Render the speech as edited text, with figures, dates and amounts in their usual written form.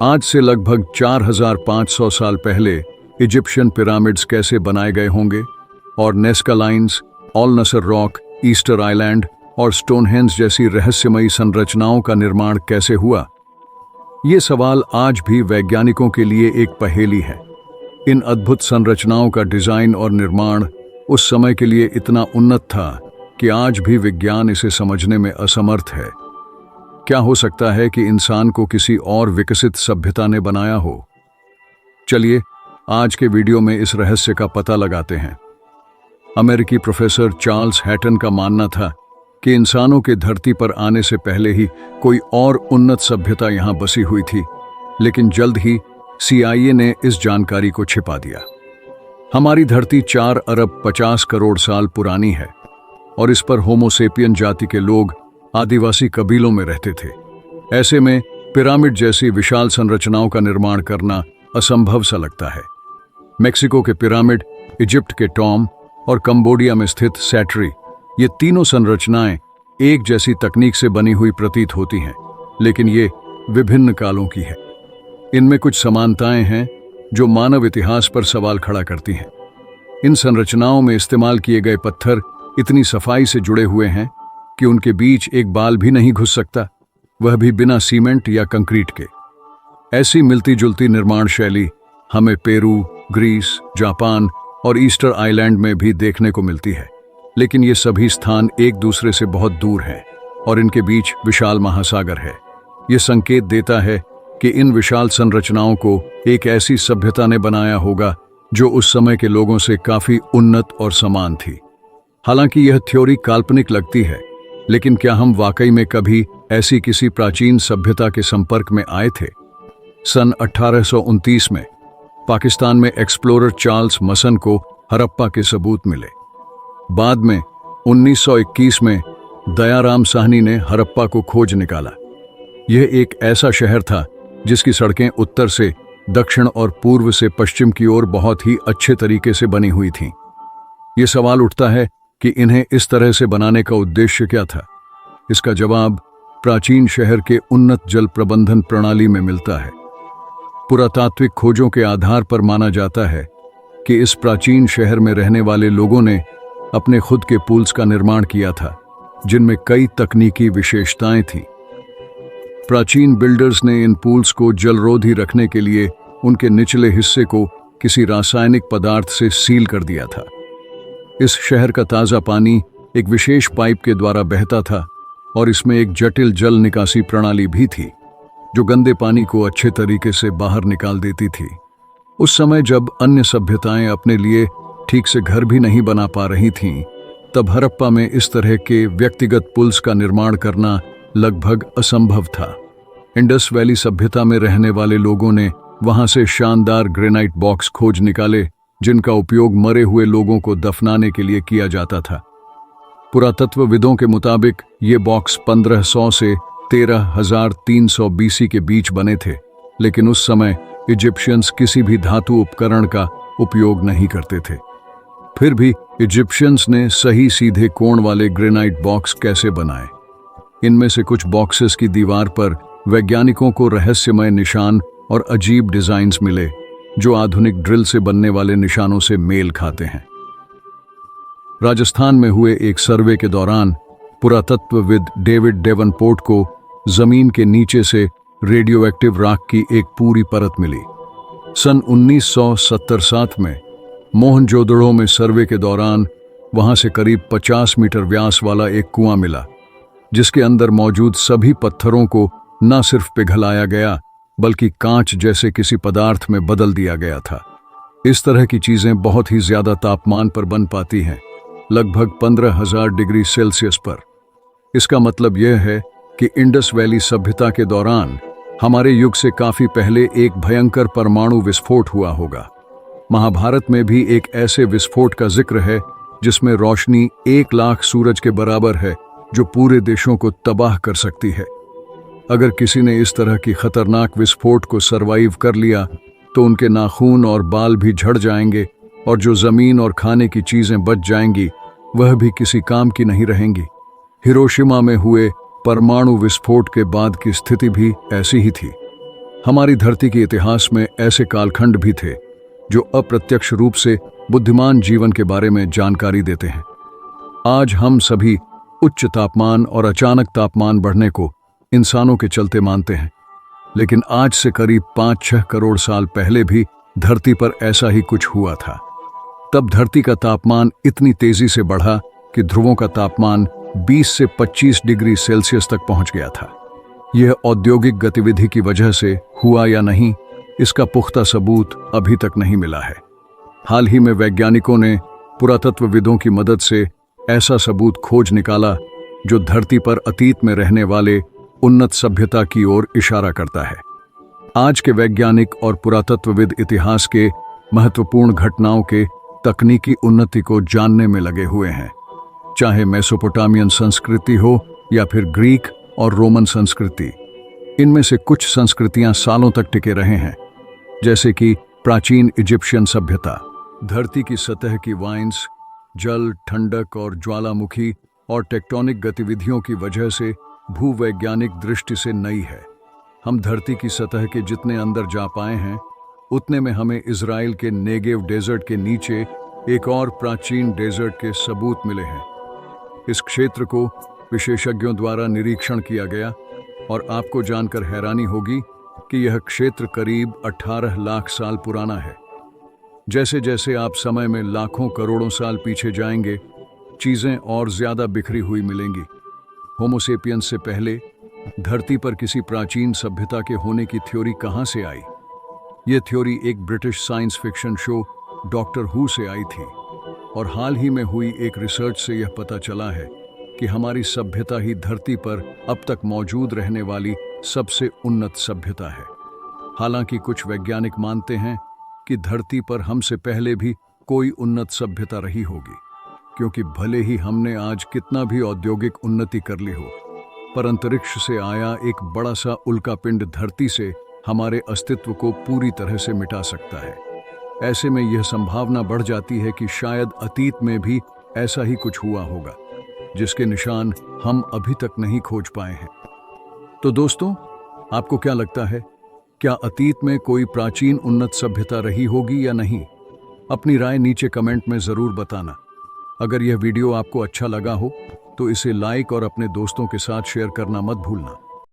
आज से लगभग 4500 साल पहले इजिप्शियन पिरामिड्स कैसे बनाए गए होंगे और नेस्का लाइन्स, ऑल नसर रॉक, ईस्टर आइलैंड और स्टोनहेंज जैसी रहस्यमयी संरचनाओं का निर्माण कैसे हुआ। ये सवाल आज भी वैज्ञानिकों के लिए एक पहेली है। इन अद्भुत संरचनाओं का डिजाइन और निर्माण उस समय के लिए इतना उन्नत था कि आज भी विज्ञान इसे समझने में असमर्थ है। क्या हो सकता है कि इंसान को किसी और विकसित सभ्यता ने बनाया हो? चलिए आज के वीडियो में इस रहस्य का पता लगाते हैं। अमेरिकी प्रोफेसर चार्ल्स हैटन का मानना था कि इंसानों के धरती पर आने से पहले ही कोई और उन्नत सभ्यता यहां बसी हुई थी, लेकिन जल्द ही CIA ने इस जानकारी को छिपा दिया। हमारी धरती 4 अरब 50 करोड़ साल पुरानी है और इस पर होमोसेपियन जाति के लोग आदिवासी कबीलों में रहते थे। ऐसे में पिरामिड जैसी विशाल संरचनाओं का निर्माण करना असंभव सा लगता है। मेक्सिको के पिरामिड, इजिप्ट के टॉम और कंबोडिया में स्थित सैटरी, ये तीनों संरचनाएं एक जैसी तकनीक से बनी हुई प्रतीत होती हैं, लेकिन ये विभिन्न कालों की है। इनमें कुछ समानताएं हैं जो मानव इतिहास पर सवाल खड़ा करती हैं। इन संरचनाओं में इस्तेमाल किए गए पत्थर इतनी सफाई से जुड़े हुए हैं कि उनके बीच एक बाल भी नहीं घुस सकता, वह भी बिना सीमेंट या कंक्रीट के। ऐसी मिलती जुलती निर्माण शैली हमें पेरू, ग्रीस, जापान और ईस्टर आइलैंड में भी देखने को मिलती है, लेकिन ये सभी स्थान एक दूसरे से बहुत दूर हैं और इनके बीच विशाल महासागर है। ये संकेत देता है कि इन विशाल संरचनाओं को एक ऐसी सभ्यता ने बनाया होगा जो उस समय के लोगों से काफी उन्नत और समान थी। हालांकि यह थ्योरी काल्पनिक लगती है, लेकिन क्या हम वाकई में कभी ऐसी किसी प्राचीन सभ्यता के संपर्क में आए थे? सन 1829 में पाकिस्तान में एक्सप्लोरर चार्ल्स मसन को हड़प्पा के सबूत मिले। बाद में 1921 में दयाराम साहनी ने हड़प्पा को खोज निकाला। यह एक ऐसा शहर था जिसकी सड़कें उत्तर से दक्षिण और पूर्व से पश्चिम की ओर बहुत ही अच्छे तरीके से बनी हुई थीं। ये सवाल उठता है कि इन्हें इस तरह से बनाने का उद्देश्य क्या था? इसका जवाब प्राचीन शहर के उन्नत जल प्रबंधन प्रणाली में मिलता है। पुरातात्विक खोजों के आधार पर माना जाता है कि इस प्राचीन शहर में रहने वाले लोगों ने अपने खुद के पूल्स का निर्माण किया था, जिनमें कई तकनीकी विशेषताएं थीं। प्राचीन बिल्डर्स ने इन पूल्स को जलरोधी रखने के लिए उनके निचले हिस्से को किसी रासायनिक पदार्थ से सील कर दिया था। इस शहर का ताज़ा पानी एक विशेष पाइप के द्वारा बहता था और इसमें एक जटिल जल निकासी प्रणाली भी थी जो गंदे पानी को अच्छे तरीके से बाहर निकाल देती थी। उस समय जब अन्य सभ्यताएं अपने लिए ठीक से घर भी नहीं बना पा रही थीं, तब हड़प्पा में इस तरह के व्यक्तिगत पुल्स का निर्माण करना लगभग असंभव था। इंडस वैली सभ्यता में रहने वाले लोगों ने वहां से शानदार ग्रेनाइट बॉक्स खोज निकाले, जिनका उपयोग मरे हुए लोगों को दफनाने के लिए किया जाता था। पुरातत्वविदों के मुताबिक ये बॉक्स 1500 से 13,300 BC के बीच बने थे, लेकिन उस समय इजिप्शियंस किसी भी धातु उपकरण का उपयोग नहीं करते थे। फिर भी इजिप्शियंस ने सही सीधे कोण वाले ग्रेनाइट बॉक्स कैसे बनाए? इनमें से कुछ बॉक्सेस की दीवार पर वैज्ञानिकों को रहस्यमय निशान और अजीब डिजाइन्स मिले जो आधुनिक ड्रिल से बनने वाले निशानों से मेल खाते हैं। राजस्थान में हुए एक सर्वे के दौरान पुरातत्वविद डेविड डेवनपोर्ट को जमीन के नीचे से रेडियोएक्टिव राख की एक पूरी परत मिली। सन 1970 में मोहनजोदड़ो में सर्वे के दौरान वहां से करीब 50 मीटर व्यास वाला एक कुआं मिला, जिसके अंदर मौजूद सभी पत्थरों को न सिर्फ पिघलाया गया बल्कि कांच जैसे किसी पदार्थ में बदल दिया गया था। इस तरह की चीजें बहुत ही ज्यादा तापमान पर बन पाती हैं, लगभग 15,000 डिग्री सेल्सियस पर। इसका मतलब यह है कि इंडस वैली सभ्यता के दौरान हमारे युग से काफी पहले एक भयंकर परमाणु विस्फोट हुआ होगा। महाभारत में भी एक ऐसे विस्फोट का जिक्र है जिसमें रोशनी 1 लाख सूरज के बराबर है, जो पूरे देशों को तबाह कर सकती है। अगर किसी ने इस तरह की खतरनाक विस्फोट को सरवाइव कर लिया तो उनके नाखून और बाल भी झड़ जाएंगे और जो जमीन और खाने की चीजें बच जाएंगी वह भी किसी काम की नहीं रहेंगी। हिरोशिमा में हुए परमाणु विस्फोट के बाद की स्थिति भी ऐसी ही थी। हमारी धरती के इतिहास में ऐसे कालखंड भी थे जो अप्रत्यक्ष रूप से बुद्धिमान जीवन के बारे में जानकारी देते हैं। आज हम सभी उच्च तापमान और अचानक तापमान बढ़ने को इंसानों के चलते मानते हैं, लेकिन आज से करीब 5-6 करोड़ साल पहले भी धरती पर ऐसा ही कुछ हुआ था। तब धरती का तापमान इतनी तेजी से बढ़ा कि ध्रुवों का तापमान 20 से 25 डिग्री सेल्सियस तक पहुंच गया था। यह औद्योगिक गतिविधि की वजह से हुआ या नहीं, इसका पुख्ता सबूत अभी तक नहीं मिला है। हाल ही में वैज्ञानिकों ने पुरातत्वविदों की मदद से ऐसा सबूत खोज निकाला जो धरती पर अतीत में रहने वाले उन्नत सभ्यता की ओर इशारा करता है। आज के वैज्ञानिक और पुरातत्वविद इतिहास के महत्वपूर्ण घटनाओं के तकनीकी उन्नति को जानने में लगे हुए हैं, चाहे मेसोपोटामियन संस्कृति हो या फिर ग्रीक और रोमन संस्कृति। इनमें से कुछ संस्कृतियां सालों तक टिके रहे हैं, जैसे कि प्राचीन इजिप्शियन सभ्यता। धरती की सतह की वाइन्स, जल, ठंडक और ज्वालामुखी और टेक्टोनिक गतिविधियों की वजह से भूवैज्ञानिक दृष्टि से नई है। हम धरती की सतह के जितने अंदर जा पाए हैं, उतने में हमें इजराइल के नेगेव डेजर्ट के नीचे एक और प्राचीन डेजर्ट के सबूत मिले हैं। इस क्षेत्र को विशेषज्ञों द्वारा निरीक्षण किया गया और आपको जानकर हैरानी होगी कि यह क्षेत्र करीब 18 लाख साल पुराना है। जैसे जैसे आप समय में लाखों करोड़ों साल पीछे जाएंगे, चीजें और ज्यादा बिखरी हुई मिलेंगी। होमोसेपियंस से पहले धरती पर किसी प्राचीन सभ्यता के होने की थ्योरी कहां से आई? यह थ्योरी एक British science fiction show Doctor Who से आई थी, और हाल ही में हुई एक रिसर्च से यह पता चला है कि हमारी सभ्यता ही धरती पर अब तक मौजूद रहने वाली सबसे उन्नत सभ्यता है। हालांकि कुछ वैज्ञानिक मानते हैं कि धरती पर हमसे पहले भी कोई उन्नत सभ्यता रही होगी, क्योंकि भले ही हमने आज कितना भी औद्योगिक उन्नति कर ली हो, पर अंतरिक्ष से आया एक बड़ा सा उल्कापिंड धरती से हमारे अस्तित्व को पूरी तरह से मिटा सकता है। ऐसे में यह संभावना बढ़ जाती है कि शायद अतीत में भी ऐसा ही कुछ हुआ होगा, जिसके निशान हम अभी तक नहीं खोज पाए हैं। तो दोस्तों, आपको क्या लगता है, क्या अतीत में कोई प्राचीन उन्नत सभ्यता रही होगी या नहीं? अपनी राय नीचे कमेंट में जरूर बताना। अगर यह वीडियो आपको अच्छा लगा हो तो इसे लाइक और अपने दोस्तों के साथ शेयर करना मत भूलना।